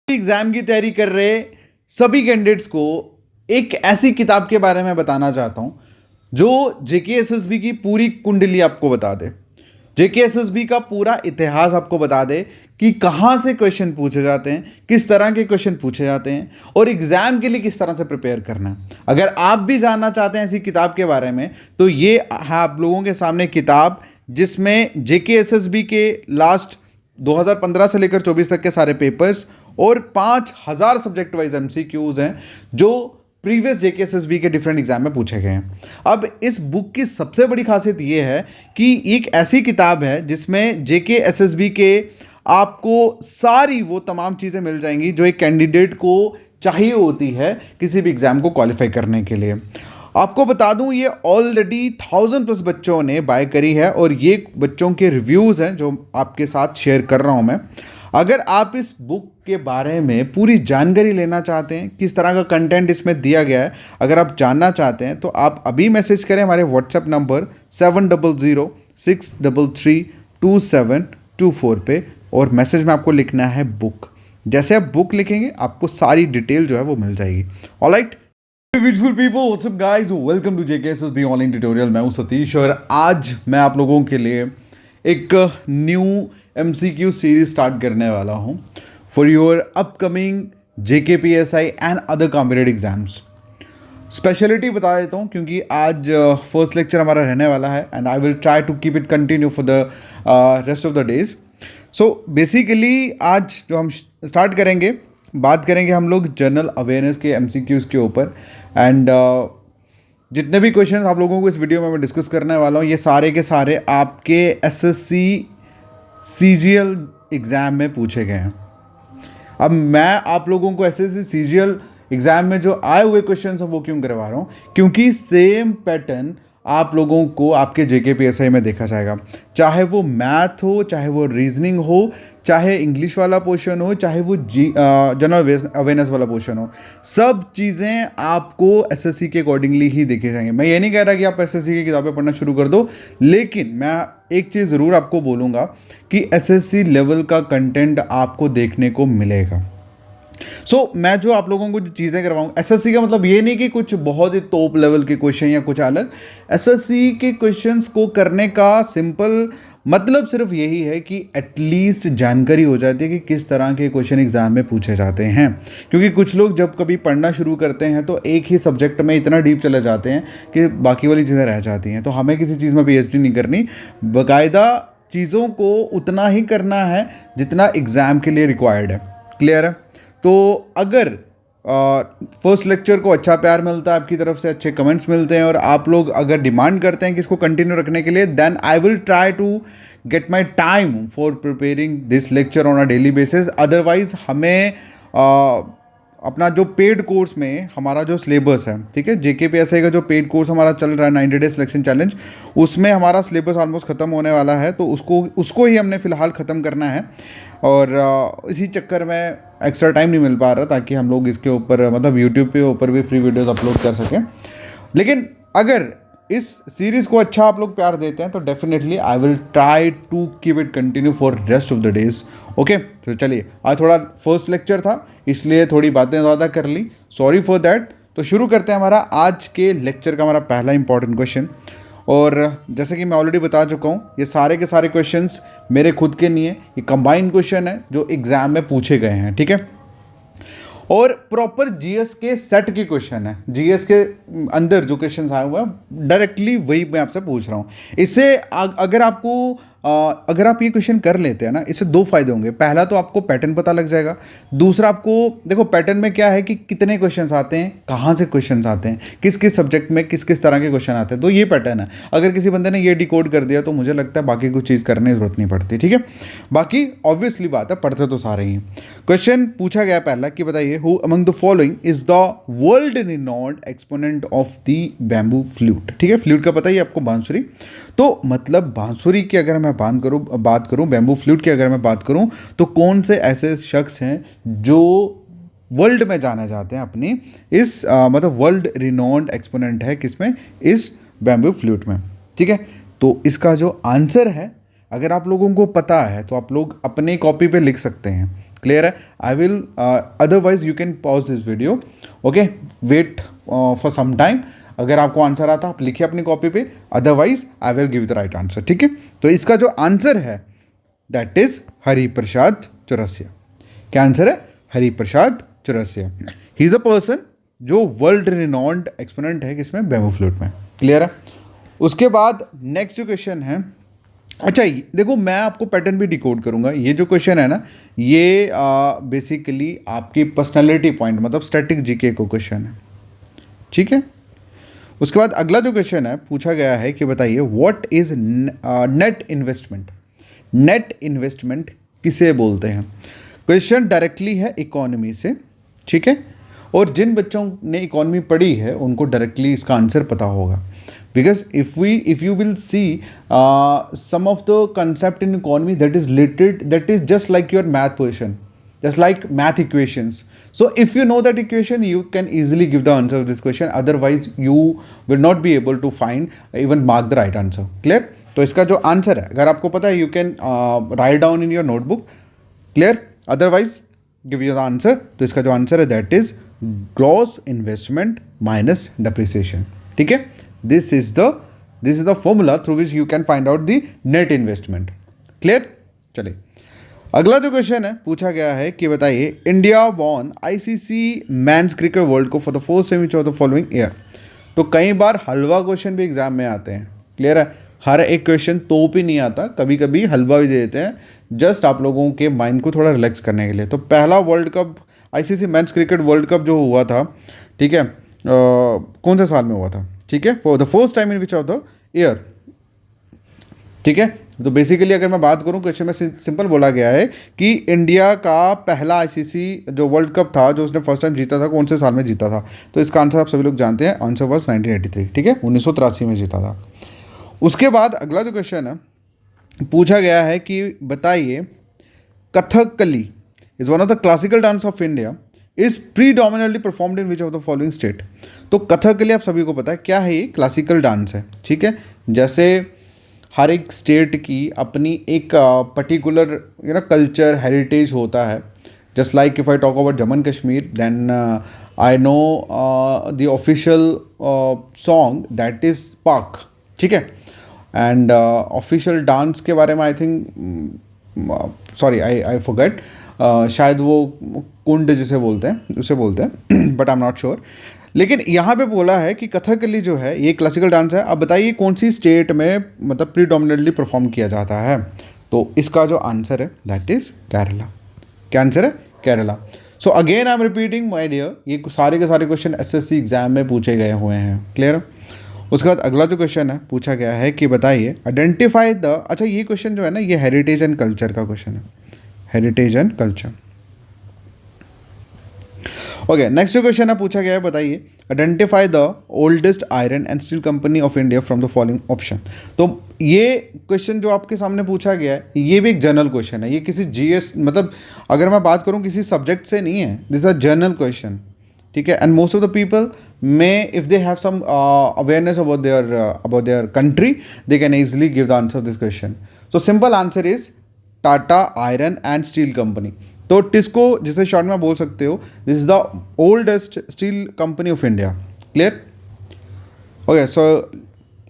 Exam की तैयारी कर रहे सभी कैंडिडेट्स को एक ऐसी किताब के बारे में बताना चाहता हूं जो जेकेएसएसबी की पूरी कुंडली आपको बता दे, जेकेएसएसबी का पूरा इतिहास आपको बता दे कि कहां से क्वेश्चन पूछे जाते हैं, किस तरह के क्वेश्चन पूछे जाते हैं और एग्जाम के लिए किस तरह से प्रिपेयर करना है। अगर आप भी जानना चाहते हैं ऐसी किताब के बारे में तो ये है आप लोगों के सामने किताब, जिसमें जेकेएसएसबी के लास्ट 2015 से लेकर 24 तक के सारे पेपर्स और 5000 सब्जेक्ट वाइज एमसीक्यूज हैं जो प्रीवियस जेकेएसएसबी के डिफरेंट एग्जाम में पूछे गए हैं। अब इस बुक की सबसे बड़ी खासियत यह है कि एक ऐसी किताब है जिसमें जेकेएसएसबी के आपको सारी वो तमाम चीज़ें मिल जाएंगी जो एक कैंडिडेट को चाहिए होती है किसी भी एग्ज़ाम को क्वालिफाई करने के लिए। आपको बता दूं ये ऑलरेडी 1000+ बच्चों ने बाय करी है और ये बच्चों के रिव्यूज़ हैं जो आपके साथ शेयर कर रहा हूं मैं। अगर आप इस बुक के बारे में पूरी जानकारी लेना चाहते हैं, किस तरह का कंटेंट इसमें दिया गया है, अगर आप जानना चाहते हैं तो आप अभी मैसेज करें हमारे व्हाट्सएप नंबर 7006332724 पे और मैसेज में आपको लिखना है बुक। जैसे आप बुक लिखेंगे आपको सारी डिटेल जो है वो मिल जाएगी। Alright beautiful people, what's up guys, welcome to JKSSB online tutorial. मैं हूं सतीश और आज मैं आप लोगों के लिए एक न्यू एमसीक्यू सीरीज स्टार्ट करने वाला हूं for your upcoming JKPSI and other competitive exams. Speciality बता देता हूं क्योंकि आज फर्स्ट लेक्चर हमारा रहने वाला है and I will try to keep it continue for the rest of the days. So basically आज जो हम स्टार्ट करेंगे, बात करेंगे हम लोग जनरल अवेयरनेस के एमसीक्यूज़ के ऊपर एंड जितने भी क्वेश्चंस आप लोगों को इस वीडियो में मैं डिस्कस करने वाला हूँ ये सारे के सारे आपके एसएससी सीजीएल एग्ज़ाम में पूछे गए हैं। अब मैं आप लोगों को एसएससी सीजीएल एग्ज़ाम में जो आए हुए क्वेश्चंस हैं वो क्यों करवा रहा हूँ, क्योंकि सेम पैटर्न आप लोगों को आपके जेकेपीएसआई में देखा जाएगा, चाहे वो मैथ हो, चाहे वो रीजनिंग हो, चाहे इंग्लिश वाला पोर्शन हो, चाहे वो जनरल अवेयरनेस वाला पोर्शन हो। सब चीज़ें आपको एसएससी के अकॉर्डिंगली ही देखे जाएंगे। मैं ये नहीं कह रहा कि आप एसएससी की किताबें पढ़ना शुरू कर दो, लेकिन मैं एक चीज़ ज़रूर आपको बोलूँगा कि एसएससी लेवल का कंटेंट आपको देखने को मिलेगा। मैं जो आप लोगों को जो चीज़ें करवाऊँ, एसएससी का मतलब ये नहीं कि कुछ बहुत ही टॉप लेवल के क्वेश्चन या कुछ अलग। एसएससी के क्वेश्चंस को करने का सिंपल मतलब सिर्फ यही है कि एटलीस्ट जानकारी हो जाती है कि किस तरह के क्वेश्चन एग्जाम में पूछे जाते हैं। क्योंकि कुछ लोग जब कभी पढ़ना शुरू करते हैं तो एक ही सब्जेक्ट में इतना डीप चले जाते हैं कि बाकी वाली चीज़ें रह जाती हैं। तो हमें किसी चीज़ में पीएचडी नहीं करनी, बाकायदा चीज़ों को उतना ही करना है जितना एग्ज़ाम के लिए रिक्वायर्ड है। क्लियर है? तो अगर फर्स्ट लेक्चर को अच्छा प्यार मिलता है, आपकी तरफ से अच्छे कमेंट्स मिलते हैं और आप लोग अगर डिमांड करते हैं कि इसको कंटिन्यू रखने के लिए, then I will try to get my time for preparing this lecture on a daily basis. Otherwise हमें अपना जो पेड कोर्स में हमारा जो सिलेबस है, ठीक है, जेकेपीएसआई का जो पेड कोर्स हमारा चल रहा है 90 डे सिलेक्शन चैलेंज, उसमें हमारा सिलेबस ऑलमोस्ट ख़त्म होने वाला है। तो उसको ही हमने फ़िलहाल ख़त्म करना है और इसी चक्कर में एक्स्ट्रा टाइम नहीं मिल पा रहा ताकि हम लोग इसके ऊपर मतलब यूट्यूब पे ऊपर भी फ्री वीडियोस अपलोड कर सकें। लेकिन अगर इस सीरीज़ को अच्छा आप लोग प्यार देते हैं तो definitely I will try to keep it continue for rest of the days. Okay, तो चलिए, आज थोड़ा फर्स्ट लेक्चर था इसलिए थोड़ी बातें ज़्यादा कर ली, सॉरी फॉर दैट। तो शुरू करते हैं हमारा आज के लेक्चर का हमारा पहला इंपॉर्टेंट क्वेश्चन। और जैसे कि मैं ऑलरेडी बता चुका हूँ ये सारे के सारे क्वेश्चंस मेरे खुद के नहीं है, ये कंबाइंड क्वेश्चन है जो एग्ज़ाम में पूछे गए हैं, ठीक है। और प्रॉपर जीएस के सेट के क्वेश्चन है, जीएस के अंदर जो क्वेश्चन आए हुए हैं डायरेक्टली वही मैं आपसे पूछ रहा हूँ। इससे अगर आप ये क्वेश्चन कर लेते हैं ना, इससे दो फायदे होंगे। पहला तो आपको पैटर्न पता लग जाएगा, दूसरा आपको देखो पैटर्न में क्या है कि कितने क्वेश्चंस आते हैं, कहाँ से क्वेश्चंस आते हैं, किस किस सब्जेक्ट में किस किस तरह के क्वेश्चन आते हैं। तो ये पैटर्न है। अगर किसी बंदे ने ये डिकोड कर दिया तो मुझे लगता है बाकी कुछ चीज़ करने की जरूरत नहीं पड़ती, ठीक है। बाकी ऑब्वियसली बात है, पढ़ते तो सारे ही। क्वेश्चन पूछा गया पहला कि बताइए who among the following is the world renowned exponent of the bamboo flute. ठीक है, फ्लूट का पता ही आपको, बांसुरी। तो मतलब बांसुरी की अगर मैं बात करूं, बैम्बू फ्लूट की अगर मैं बात करूं, तो कौन से ऐसे शख्स हैं जो वर्ल्ड में जाने जाते हैं अपनी इस मतलब वर्ल्ड रिनोन्ड एक्सपोनेंट है किसमें, इस बैम्बू फ्लूट में, ठीक है। तो इसका जो आंसर है अगर आप लोगों को पता है तो आप लोग अपने कॉपी पे लिख सकते हैं, क्लियर है? I will otherwise you can pause this video, okay, wait for some time. अगर आपको आंसर आता आप लिखिए अपनी कॉपी पे, otherwise I will give the right answer, ठीक है? तो इसका जो आंसर है दैट इज हरिप्रसाद चौरसिया। क्या आंसर है? Hariprasad Chaurasia. He is a person जो वर्ल्ड रिनॉन्ड एक्सपोनेंट है किसमें? बैम्बू फ्लूट में। क्लियर है? उसके बाद नेक्स्ट जो क्वेश्चन है, अच्छा देखो मैं आपको पैटर्न भी डिकोड करूंगा। ये जो क्वेश्चन है ना, ये बेसिकली आपकी पर्सनालिटी पॉइंट मतलब स्टैटिक जीके को क्वेश्चन है, ठीक है? उसके बाद अगला जो क्वेश्चन है पूछा गया है कि बताइए what is net investment. Net investment किसे बोलते हैं? क्वेश्चन डायरेक्टली है इकोनॉमी से, ठीक है? और जिन बच्चों ने इकोनॉमी पढ़ी है उनको डायरेक्टली इसका आंसर पता होगा, because if you will see some of the concept in economy that is related, that is just like your math position, just like math equations. So if you know that equation you can easily give the answer of this question, otherwise you will not be able to find even mark the right answer. Clear? तो इसका जो answer है अगर आपको पता है you can write down in your notebook. Clear? Otherwise give you the answer. तो इसका जो आंसर है that is gross investment minus depreciation, ठीक है? This is the formula through which you can find out the net investment. Clear? चलिए अगला जो question है पूछा गया है कि बताइए India won ICC men's cricket world cup for the first time of the following year. तो कई बार हलवा क्वेश्चन भी एग्जाम में आते हैं। क्लियर है? हर एक क्वेश्चन तो भी नहीं आता, कभी कभी हलवा भी दे देते हैं, जस्ट आप लोगों के माइंड को थोड़ा रिलैक्स करने के लिए। तो पहला world cup ICC men's cricket world cup जो हुआ था, ठीक है, कौन से साल में हुआ था? ठीक है, for the first time in which of the year, ठीक है? तो बेसिकली अगर मैं बात करूं क्वेश्चन में सिंपल बोला गया है कि इंडिया का पहला आईसीसी जो वर्ल्ड कप था जो उसने फर्स्ट टाइम जीता था, कौन से साल में जीता था? तो इसका आंसर आप सभी लोग जानते हैं, आंसर वॉज 1983, ठीक है? 1983 में जीता था। उसके बाद अगला जो क्वेश्चन है पूछा गया है कि बताइए Kathakali is one of the classical dance of India is predominantly performed in which of the following state. तो कथकली आप सभी को पता है क्या है, ये क्लासिकल डांस है, ठीक है? जैसे हर एक स्टेट की अपनी एक पर्टिकुलर कल्चर हेरिटेज होता है। Just like if I talk about Jammu and Kashmir, then I know the official song that is पाक, ठीक है? एंड ऑफिशियल डांस के बारे में I think sorry I forget, शायद वो कुंड जिसे बोलते हैं उसे बोलते हैं but I am not sure. लेकिन यहाँ पे बोला है कि कथकली जो है ये क्लासिकल डांस है। अब बताइए कौन सी स्टेट में मतलब प्रीडोमिनेटली परफॉर्म किया जाता है? तो इसका जो आंसर है दैट इज केरला। क्या आंसर है? Kerala. So again I am repeating my dear, ये सारे के सारे क्वेश्चन एसएससी एग्जाम में पूछे गए हुए हैं। क्लियर? उसके बाद अगला जो क्वेश्चन है पूछा गया है कि बताइए आइडेंटिफाई द, अच्छा ये क्वेश्चन जो है ना ये हेरिटेज एंड कल्चर का क्वेश्चन है, heritage and culture. Okay, next जो क्वेश्चन है पूछा गया है बताइए identify the oldest iron and steel company of India from the following option. तो ये क्वेश्चन जो आपके सामने पूछा गया है ये भी एक जनरल क्वेश्चन है, ये किसी जीएस मतलब अगर मैं बात करूं किसी सब्जेक्ट से नहीं है, this is a general question, ठीक है? And most of the people may if they have some awareness about their country, they can easily give the answer of this question. So simple answer is Tata Iron and Steel Company. तो टिस्को जिसे short में बोल सकते हो, this is the oldest steel company of India. Clear? Okay, so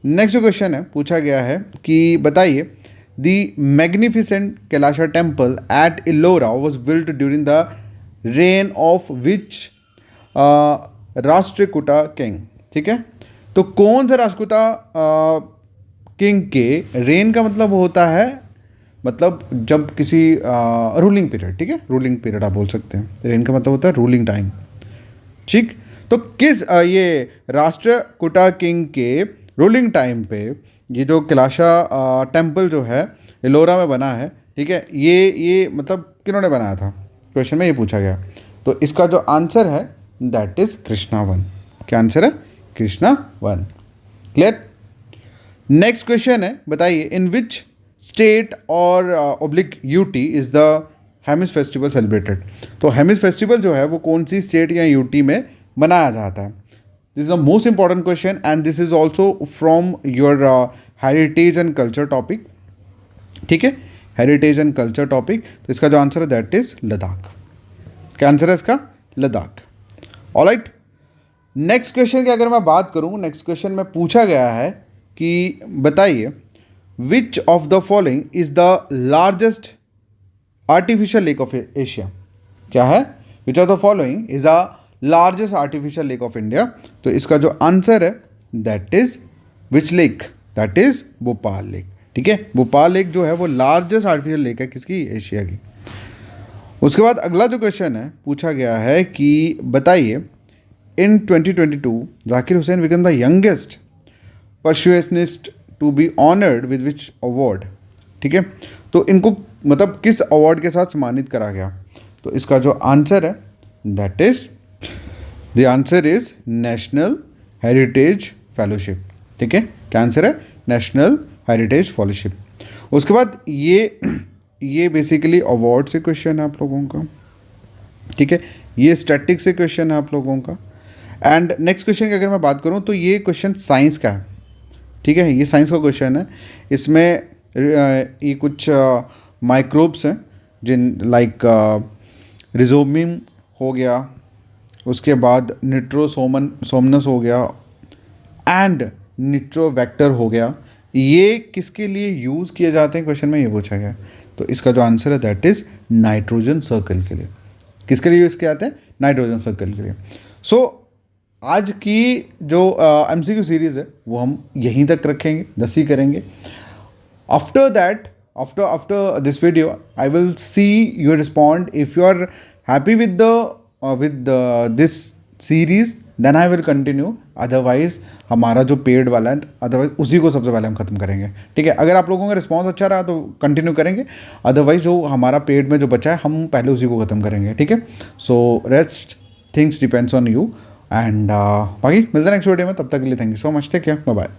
next जो question है पूछा गया है कि बताइए the magnificent Kailasa temple at Ellora was built during the rain of which Rashtrakuta king, ठीक है? तो कौन सा राष्ट्रकूटा किंग के रेन का मतलब होता है, मतलब जब किसी रूलिंग पीरियड, ठीक है? रूलिंग पीरियड आप बोल सकते हैं, रेन का मतलब होता है रूलिंग टाइम, ठीक? तो किस ये राष्ट्रकूटा किंग के रूलिंग टाइम पे ये जो कैलाशा टेम्पल जो है एलोरा में बना है, ठीक है? ये मतलब किन्होंने बनाया था, क्वेश्चन में ये पूछा गया। तो इसका जो आंसर है दैट इज कृष्णा वन। क्या आंसर है? Krishna one. Clear? Next question है बताइए इन विच स्टेट और oblique UT is the Hemis festival celebrated. तो हेमिस फेस्टिवल जो है वो कौन सी स्टेट या यूटी में मनाया जाता है? This is the most important question and this is also from your heritage and culture topic, ठीक है? हेरिटेज एंड कल्चर टॉपिक, तो इसका जो आंसर है दैट इज लद्दाख। क्या आंसर है इसका? लद्दाख। ऑलराइट, नेक्स्ट क्वेश्चन की अगर मैं बात करूं, नेक्स्ट क्वेश्चन में पूछा गया है कि बताइए which of the following is the largest artificial lake of Asia. क्या है? Which of the following is the largest artificial lake of India. तो इसका जो आंसर है that is which lake? That is Bhopal lake. ठीक है, भोपाल लेक जो है वो लार्जेस्ट आर्टिफिशियल लेक है किसकी? एशिया की। उसके बाद अगला जो क्वेश्चन है पूछा गया है कि बताइए in 2022 Zakir Hussain become the youngest percussionist to be honoured with which award. ठीक है, तो इनको मतलब किस अवार्ड के साथ सम्मानित करा गया? तो इसका जो आंसर है that is the answer is national heritage fellowship. ठीक है, क्या आंसर है? National heritage fellowship. उसके बाद ये बेसिकली अवार्ड से क्वेश्चन है आप लोगों का। ठीक है, ये स्टैटिक से क्वेश्चन है आप लोगों का। एंड नेक्स्ट क्वेश्चन की अगर मैं बात करूं तो ये क्वेश्चन साइंस का है। ठीक है, ये साइंस का क्वेश्चन है। इसमें ये कुछ माइक्रोब्स हैं जिन लाइक रिजोबियम हो गया, उसके बाद सोमनस हो गया एंड निट्रोवेक्टर हो गया। ये किसके लिए यूज़ किए जाते हैं क्वेश्चन में ये पूछा गया। तो इसका जो आंसर है दैट इज़ नाइट्रोजन सर्कल के लिए। किसके लिए यूज़ किए जाते हैं? नाइट्रोजन सर्कल के लिए। सो आज की जो MCQ सीरीज़ है वो हम यहीं तक रखेंगे, 10 ही करेंगे। After that after this video I will see you respond. If you are happy with this series then I will continue, otherwise हमारा जो पेड वाला है अदरवाइज उसी को सबसे पहले हम खत्म करेंगे। ठीक है, अगर आप लोगों का रिस्पांस अच्छा रहा तो कंटिन्यू करेंगे, अदरवाइज जो हमारा पेड में जो बचा है हम पहले उसी को खत्म करेंगे। ठीक है, so rest things depends on you and बाकी मिलते हैं नेक्स्ट वीडियो में। तब तक के लिए thank you so much, take care, bye bye.